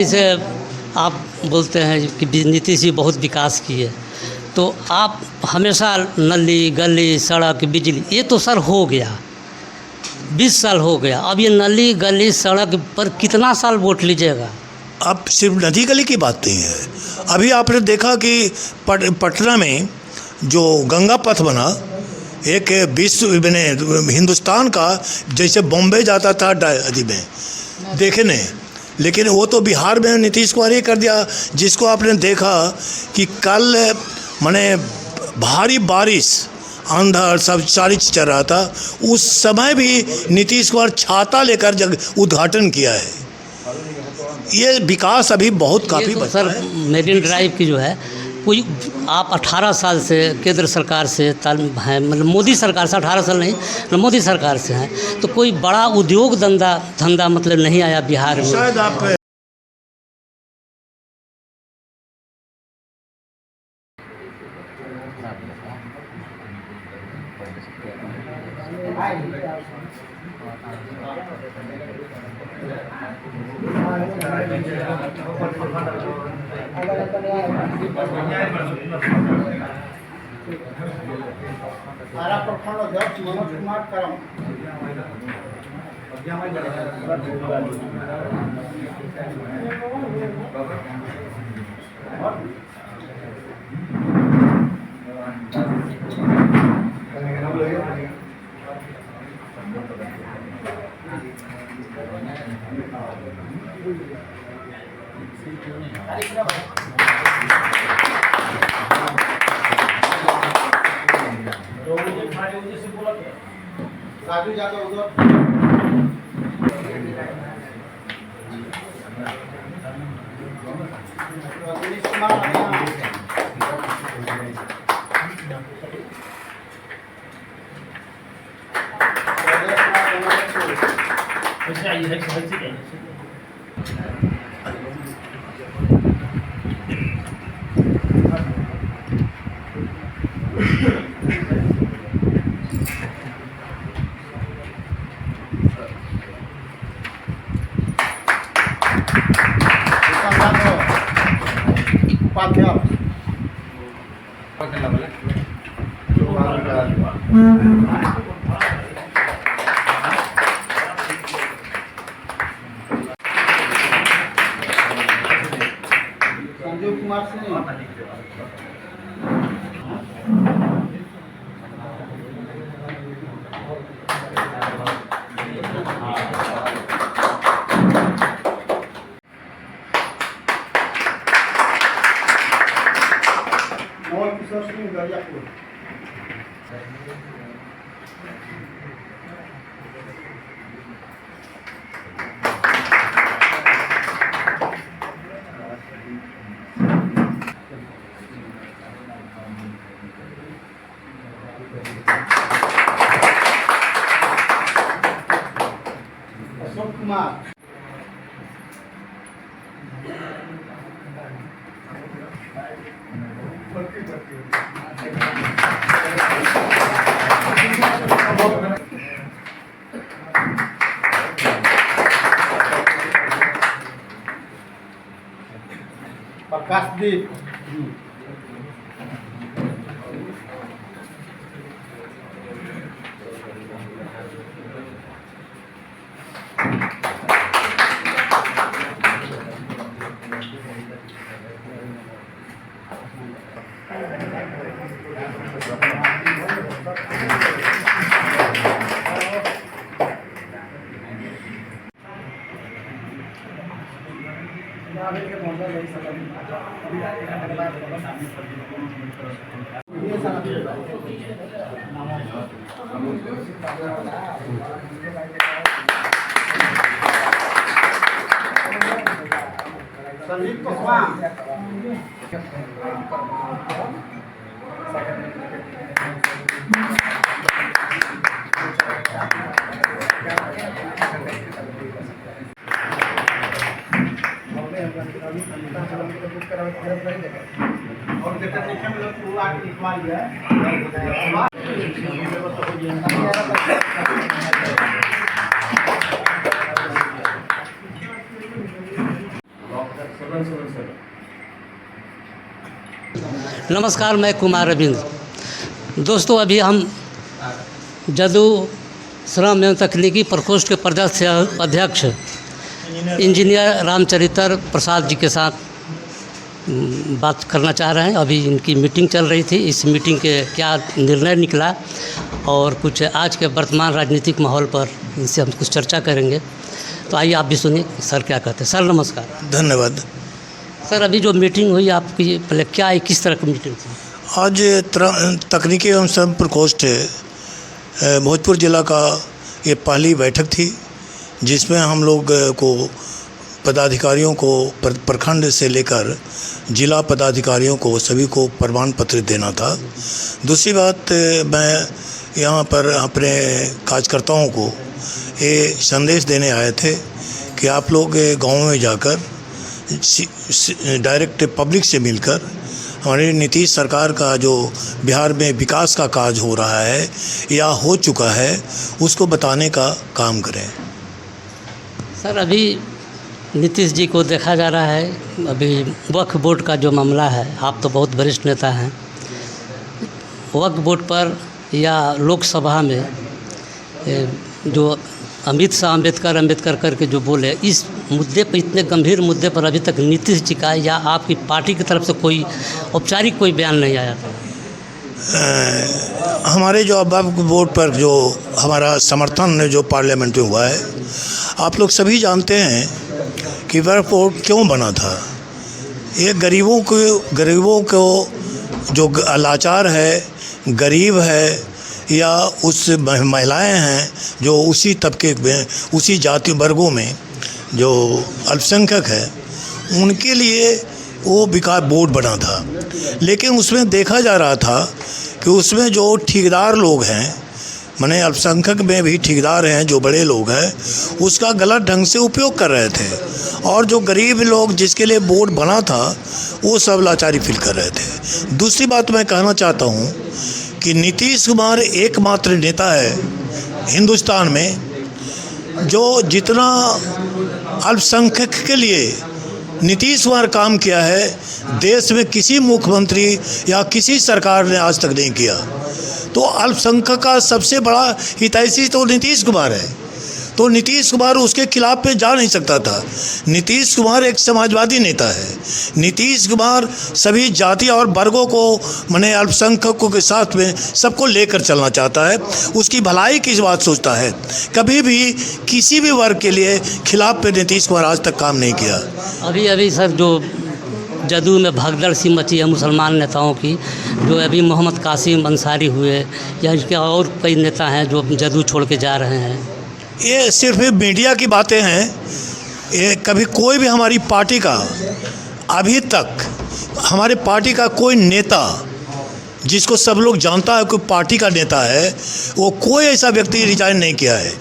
जैसे आप बोलते हैं कि नीतीश जी बहुत विकास किए, तो आप हमेशा नली गली सड़क बिजली ये तो सर हो गया, 20 साल हो गया। अब ये नली गली सड़क पर कितना साल वोट लीजिएगा? अब सिर्फ नदी गली की बात नहीं है। अभी आपने देखा कि पटना में जो गंगा पथ बना, एक विश्व मैंने हिंदुस्तान का जैसे बॉम्बे जाता था अजी में देखने, लेकिन वो तो बिहार में नीतीश कुमार ही कर दिया। जिसको आपने देखा कि कल माने भारी बारिश अंधड़ सब सारी चल रहा था, उस समय भी नीतीश कुमार छाता लेकर उद्घाटन किया है। ये विकास अभी बहुत काफ़ी तो सर मेरीन ड्राइव की जो है कोई आप 18 साल से केंद्र सरकार से हैं, मतलब मोदी सरकार से 18 साल नहीं, मोदी सरकार से हैं, तो कोई बड़ा उद्योग धंधा मतलब नहीं आया बिहार में। शायद आप प्रखंड अध्यक्ष मनोज कुमार करम राजू यादव उधर दिनेश कुमार संजीव कुमार सिंह और किशोर सिंह गरियापुर अशोक कुमार प्रकाशदीप संदीप कुशवाहा और देखा देखा में लोग पूरा आके लिखवा लिया है। नमस्कार, मैं कुमार रविंद्र। दोस्तों, अभी हम जदू श्रम एवं तकनीकी प्रकोष्ठ के प्रदेश अध्यक्ष इंजीनियर रामचरित्र प्रसाद जी के साथ बात करना चाह रहे हैं। अभी इनकी मीटिंग चल रही थी। इस मीटिंग के क्या निर्णय निकला और कुछ आज के वर्तमान राजनीतिक माहौल पर इनसे हम कुछ चर्चा करेंगे। तो आइए आप भी सुनिए सर क्या कहते हैं। सर नमस्कार। धन्यवाद। सर, अभी जो मीटिंग हुई आपकी, पहले क्या है, किस तरह की मीटिंग थी? आज तकनीकी एवं श्रम प्रकोष्ठ भोजपुर जिला का ये पहली बैठक थी, जिसमें हम लोग को पदाधिकारियों को प्रखंड से लेकर जिला पदाधिकारियों को सभी को प्रमाण पत्र देना था। दूसरी बात, मैं यहाँ पर अपने कार्यकर्ताओं को ये संदेश देने आए थे कि आप लोग गाँव में जाकर डायरेक्ट पब्लिक से मिलकर हमारी नीतीश सरकार का जो बिहार में विकास का कार्य हो रहा है या हो चुका है उसको बताने का काम करें। सर, अभी नीतीश जी को देखा जा रहा है, अभी वक्फ बोर्ड का जो मामला है, आप तो बहुत वरिष्ठ नेता हैं, वक्फ बोर्ड पर या लोकसभा में जो अमित शाह अम्बेडकर करके जो बोले, इस मुद्दे पर, इतने गंभीर मुद्दे पर अभी तक नीतीश जी का या आपकी पार्टी की तरफ से कोई औपचारिक कोई बयान नहीं आया था? हमारे जो वक्फ बोर्ड पर जो हमारा समर्थन जो पार्लियामेंट में हुआ है, आप लोग सभी जानते हैं कि वक्फ बोर्ड क्यों बना था। ये गरीबों को जो लाचार है, गरीब है या उस महिलाएं हैं जो उसी तबके में, उसी जाति वर्गों में जो अल्पसंख्यक है, उनके लिए वो विकास बोर्ड बना था। लेकिन उसमें देखा जा रहा था कि उसमें जो ठेकेदार लोग हैं, माने अल्पसंख्यक में भी ठेकेदार हैं जो बड़े लोग हैं, उसका गलत ढंग से उपयोग कर रहे थे और जो गरीब लोग जिसके लिए बोर्ड बना था वो सब लाचारी फील कर रहे थे। दूसरी बात मैं कहना चाहता हूँ कि नीतीश कुमार एकमात्र नेता है हिंदुस्तान में जो जितना अल्पसंख्यक के लिए नीतीश कुमार काम किया है, देश में किसी मुख्यमंत्री या किसी सरकार ने आज तक नहीं किया। तो अल्पसंख्यक का सबसे बड़ा हितैषी तो नीतीश कुमार है। तो नीतीश कुमार उसके खिलाफ में जा नहीं सकता था। नीतीश कुमार एक समाजवादी नेता है। नीतीश कुमार सभी जाति और वर्गों को, माने अल्पसंख्यकों के साथ में सबको लेकर चलना चाहता है, उसकी भलाई की बात सोचता है। कभी भी किसी भी वर्ग के लिए खिलाफ पे नीतीश कुमार आज तक काम नहीं किया। अभी सर, जो जदयू में भगदड़ सी मची है मुसलमान नेताओं की, जो अभी मोहम्मद कासिम अंसारी हुए या इसके और कई नेता हैं जो जदयू छोड़ के जा रहे हैं, ये सिर्फ मीडिया की बातें हैं। ये कभी कोई भी हमारी पार्टी का, अभी तक हमारे पार्टी का कोई नेता जिसको सब लोग जानता है, कोई पार्टी का नेता है, वो कोई ऐसा व्यक्ति रिजाइन नहीं किया है।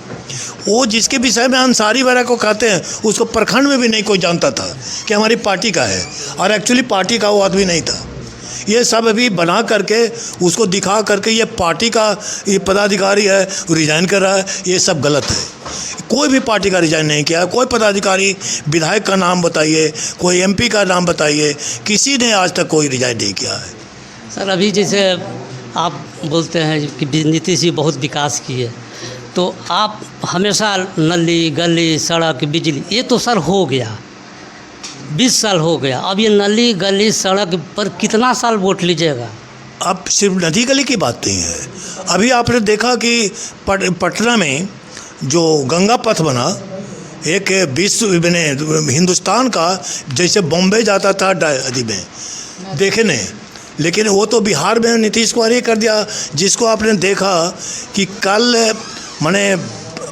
वो जिसके विषय में अंसारी वगैरह को कहते हैं, उसको प्रखंड में भी नहीं कोई जानता था कि हमारी पार्टी का है, और एक्चुअली पार्टी का वो आदमी नहीं था। ये सब अभी बना करके उसको दिखा करके ये पार्टी का ये पदाधिकारी है, रिजाइन कर रहा है, ये सब गलत है। कोई भी पार्टी का रिजाइन नहीं किया। कोई पदाधिकारी, विधायक का नाम बताइए, कोई एमपी का नाम बताइए, किसी ने आज तक कोई रिजाइन नहीं किया है। सर, अभी जैसे आप बोलते हैं कि नीतीश जी बहुत विकास किए, तो आप हमेशा नली गली सड़क बिजली, ये तो सर हो गया, 20 साल हो गया। अब ये नली गली सड़क पर कितना साल वोट लीजिएगा? अब सिर्फ नदी गली की बात नहीं है। अभी आपने देखा कि पटना में जो गंगा पथ बना, एक विश्व बने हिंदुस्तान का, जैसे बॉम्बे जाता था नदी में देखने, लेकिन वो तो बिहार में नीतीश कुमार ही कर दिया। जिसको आपने देखा कि कल माने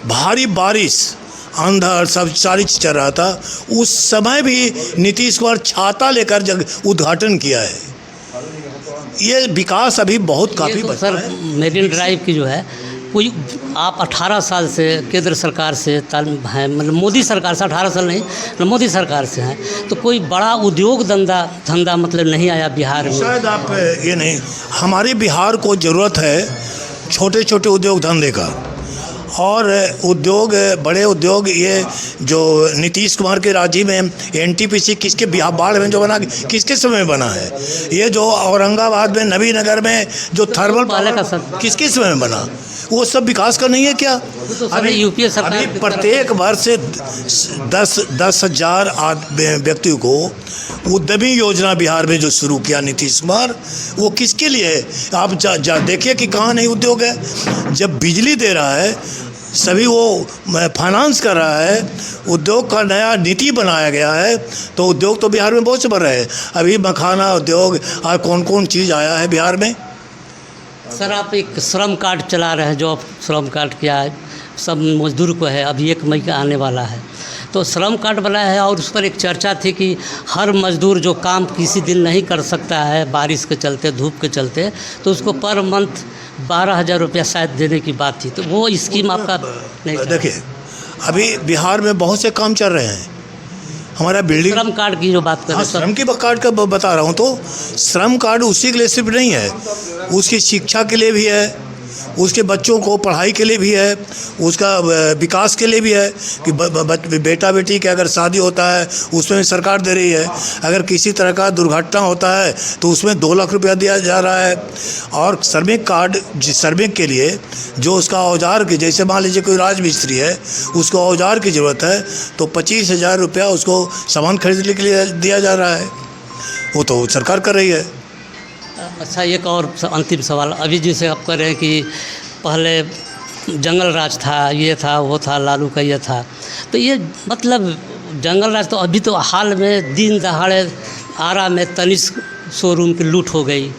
भारी बारिश, अंधड़ सब सारी चीज़ चल रहा था, उस समय भी नीतीश कुमार छाता लेकर उद्घाटन किया है। ये विकास अभी बहुत काफ़ी तो सर, मेरिन ड्राइव की जो है, कोई आप 18 साल से केंद्र सरकार से हैं, मतलब मोदी सरकार से, 18 साल नहीं, मोदी सरकार से हैं, तो कोई बड़ा उद्योग धंधा मतलब नहीं आया बिहार में? शायद आप ये नहीं, हमारे बिहार को ज़रूरत है छोटे छोटे उद्योग धंधे का। और उद्योग, बड़े उद्योग, ये जो नीतीश कुमार के राज्य में एनटीपीसी किसके बाढ़ में जो बना, किसके समय में बना है? ये जो औरंगाबाद में नबीनगर में जो थर्मल पावर किसके समय में बना? वो सब विकास का नहीं है क्या? अभी यूपीए सरकार अभी प्रत्येक वर्ष 10,000 व्यक्तियों को उद्यमी योजना बिहार में जो शुरू किया नीतीश कुमार, वो किसके लिए है? आप देखिए कि कहाँ नहीं उद्योग है। जब बिजली दे रहा है, सभी वो फाइनेंस कर रहा है, उद्योग का नया नीति बनाया गया है, तो उद्योग तो बिहार में बहुत से बढ़ रहे हैं। अभी मखाना उद्योग और कौन कौन चीज़ आया है बिहार में। सर, आप एक श्रम कार्ड चला रहे हैं, जो आप श्रम कार्ड क्या है, सब मजदूर को है, अभी 1 मई का आने वाला है, तो श्रम कार्ड बनाया है और उस पर एक चर्चा थी कि हर मजदूर जो काम किसी दिन नहीं कर सकता है बारिश के चलते, धूप के चलते, तो उसको पर मंथ 12,000 रुपया शायद देने की बात थी। तो वो स्कीम आपका नहीं? देखिए, अभी बिहार में बहुत से काम चल रहे हैं। हमारा बिल्डिंग श्रम कार्ड की जो बात कर रहे हैं, श्रम के कार्ड का बता रहा हूँ, तो श्रम कार्ड उसी के लिए सिर्फ नहीं है, उसकी शिक्षा के लिए भी है, उसके बच्चों को पढ़ाई के लिए भी है, उसका विकास के लिए भी है कि बेटा बेटी के अगर शादी होता है उसमें सरकार दे रही है। अगर किसी तरह का दुर्घटना होता है तो उसमें 2 लाख रुपया दिया जा रहा है। और श्रमिक कार्ड, श्रमिक के लिए जो उसका औजार के, जैसे मान लीजिए कोई राजमिस्त्री है, उसको औजार की ज़रूरत है तो 25,000 रुपया उसको सामान खरीदने के लिए दिया जा रहा है। वो तो सरकार कर रही है। अच्छा, एक और अंतिम सवाल, अभी जैसे आप कह रहे हैं कि पहले जंगल राज था, ये था, वो था, लालू का ये था, तो ये मतलब जंगल राज, तो अभी तो हाल में दिन दहाड़े आरा में तनिष्क शोरूम की लूट हो गई,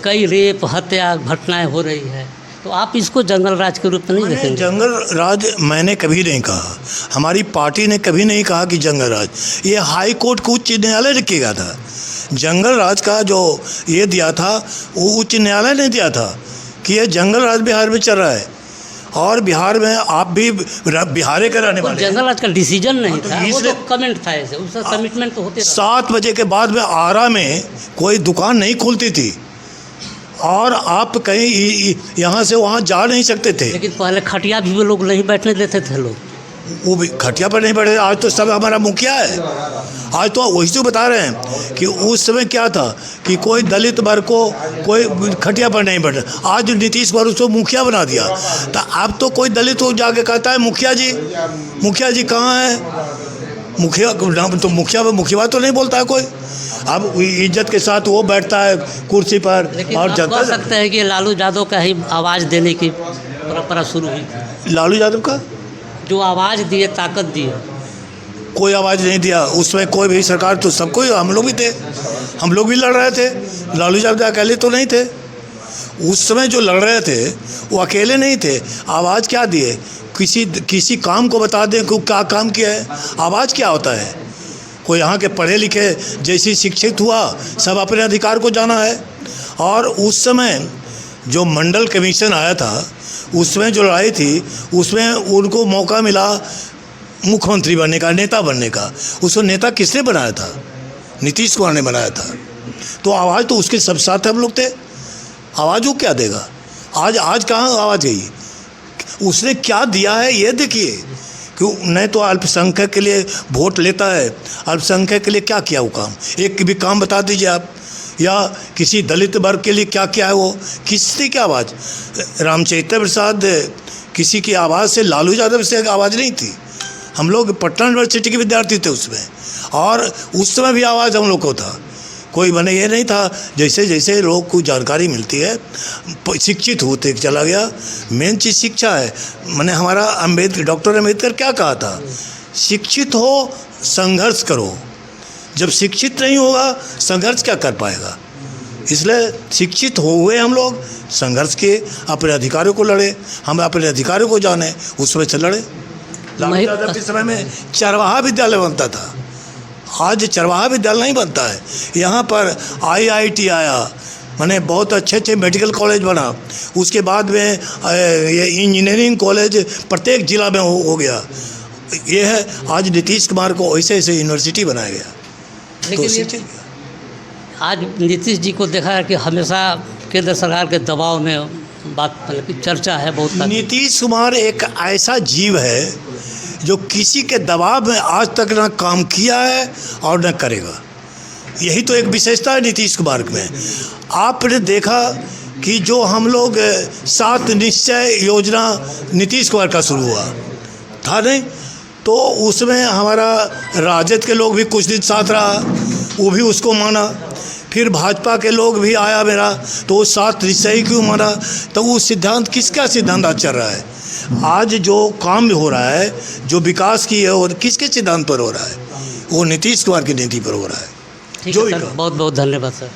कई रेप हत्या घटनाएं हो रही है, तो आप इसको जंगल राज के रूप में नहीं देखेंगे? जंगल राज मैंने कभी नहीं कहा, हमारी पार्टी ने कभी नहीं कहा कि जंगल राज, ये हाई कोर्ट को उच्च न्यायालय ने किया था। जंगल राज का जो ये दिया था वो उच्च न्यायालय ने दिया था कि ये जंगल राज बिहार में चल रहा है। और बिहार में आप भी बिहार के रहने वाले, जंगल राज का डिसीजन नहीं था, वो तो कमेंट था, ऐसे उसका कमिटमेंट तो होते। 7 बजे के बाद में आरा में कोई दुकान नहीं खुलती थी और आप कहीं यहाँ से वहाँ जा नहीं सकते थे। लेकिन पहले खटिया भी वो लोग नहीं बैठने देते थे, लोग वो भी खटिया पर नहीं बैठे। आज तो सब हमारा मुखिया है। आज तो वही तो बता रहे हैं कि उस समय क्या था कि कोई दलित वर्ग को कोई खटिया पर नहीं बैठे। आज नीतीश कुमार उसको मुखिया बना दिया, तो अब तो कोई दलित को जाके कहता है मुखिया जी कहाँ है? मुखिया तो मुखिया तो नहीं बोलता है कोई। अब इज्जत के साथ वो बैठता है कुर्सी पर। लेकिन और आप कह सकते हैं कि लालू यादव का ही आवाज़ देने की परंपरा शुरू हुई थी। लालू यादव का जो आवाज़ दिए, ताकत दिए, कोई आवाज़ नहीं दिया उसमें कोई भी सरकार, तो सबको, हम लोग भी थे, हम लोग भी लड़ रहे थे। लालू यादव अकेले तो नहीं थे उस समय, जो लड़ रहे थे वो अकेले नहीं थे। आवाज़ क्या दिए? किसी काम को बता दें कि क्या काम किया है। आवाज़ क्या होता है? कोई यहाँ के पढ़े लिखे जैसे शिक्षित हुआ, सब अपने अधिकार को जाना है। और उस समय जो मंडल कमीशन आया था, उसमें जो लड़ाई थी, उसमें उनको मौका मिला मुख्यमंत्री बनने का, नेता बनने का। उसको नेता किसने बनाया था? नीतीश कुमार ने बनाया था। तो आवाज़ तो उसके सब साथ हम लोग थे। आवाज़ वो क्या देगा? आज कहाँ आवाज़ गई? उसने क्या दिया है ये देखिए। क्यों नहीं तो अल्पसंख्यक के लिए वोट लेता है। अल्पसंख्यक के लिए क्या किया वो काम? एक भी काम बता दीजिए आप। या किसी दलित वर्ग के लिए क्या किया है वो? किसने क्या आवाज़? रामचरित्र प्रसाद किसी की आवाज़ से, लालू यादव से आवाज़ नहीं थी। हम लोग पटना यूनिवर्सिटी के विद्यार्थी थे उसमें, और उस समय भी आवाज़ हम लोग को था। कोई मैंने ये नहीं था। जैसे जैसे लोग को जानकारी मिलती है, शिक्षित होते चला गया। मेन चीज़ शिक्षा है। मैंने हमारा डॉक्टर अम्बेडकर क्या कहा था? शिक्षित हो, संघर्ष करो। जब शिक्षित नहीं होगा, संघर्ष क्या कर पाएगा? इसलिए शिक्षित हुए हम लोग, संघर्ष किए, अपने अधिकारों को लड़े, हम अपने अधिकारों को जाने, उस समय से लड़े। लालू यादव के समय में चरवाहा विद्यालय बनता था, आज चरवाहा विद्यालय नहीं बनता है। यहाँ पर IIT आया, मैंने बहुत अच्छे मेडिकल कॉलेज बना। उसके बाद में ये इंजीनियरिंग कॉलेज प्रत्येक ज़िला में हो गया। ये है आज नीतीश कुमार को ऐसे ऐसे यूनिवर्सिटी बनाया गया। लेकिन आज नीतीश जी को देखा है कि हमेशा केंद्र सरकार के दबाव में बात मतलब कि चर्चा है बहुत सारी। नीतीश कुमार एक ऐसा जीव है जो किसी के दबाव में आज तक ना काम किया है और न करेगा। यही तो एक विशेषता है नीतीश कुमार में। आपने देखा कि जो हम लोग 7 निश्चय योजना नीतीश कुमार का शुरू हुआ था नहीं, तो उसमें हमारा राजद के लोग भी कुछ दिन साथ रहा, वो भी उसको माना। फिर भाजपा के लोग भी आया मेरा, तो वो 7 निश्चय क्यों माना? तो वो सिद्धांत किसका सिद्धांत आज चल रहा है? आज जो काम हो रहा है, जो विकास की है, और किसके सिद्धांत पर हो रहा है? वो नीतीश कुमार की नीति पर हो रहा है। ठीक है सर, बहुत बहुत धन्यवाद सर।